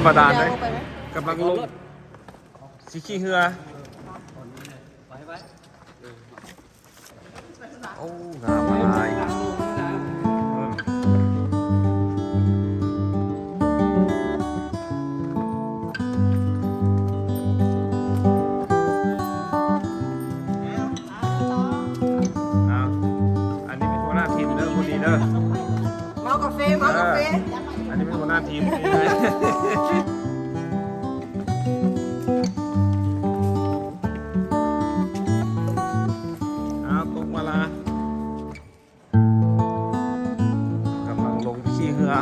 รมดาเลยกำลังลงสีขี้เหือโอ้งามหลายอันนี้เป็นหัวหน้าทีมเด้อคนดีเด้อเมากาแฟเมากาแฟอันนี้เป็นหัวหน้าทีมนี่เลยเอาตกมาละกำลังลงขี้เหือ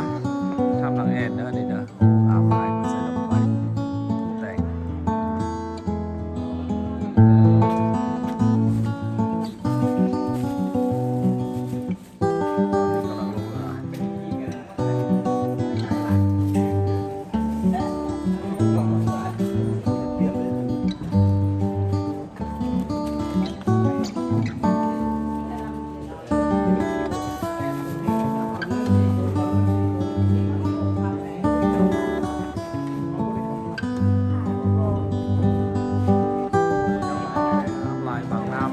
ทำหลังแอนเด้อนี่เด้อโอ้อาบายมาใส่ลงไปแต่งกำลังลงมาลายบางน้ำ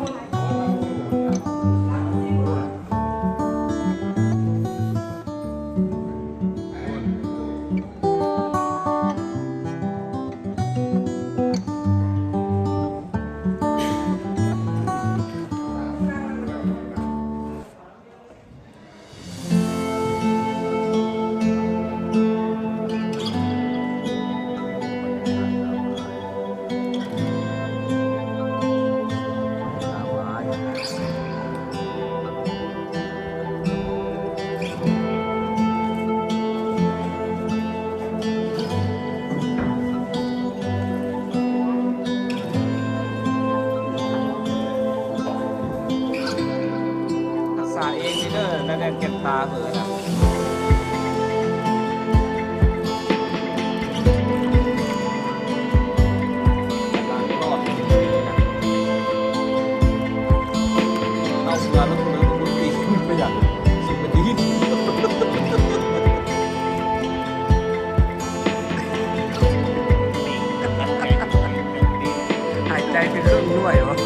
ภาษาเองนี่เด้อนั่นแหละเก็บตาเหมือนนะรอดเป็นปีนะเอาเสือแล้วคนนึงคนตีไม่อยากสุดเป็นดีหายใจเป็นเครื่องด้วยวะ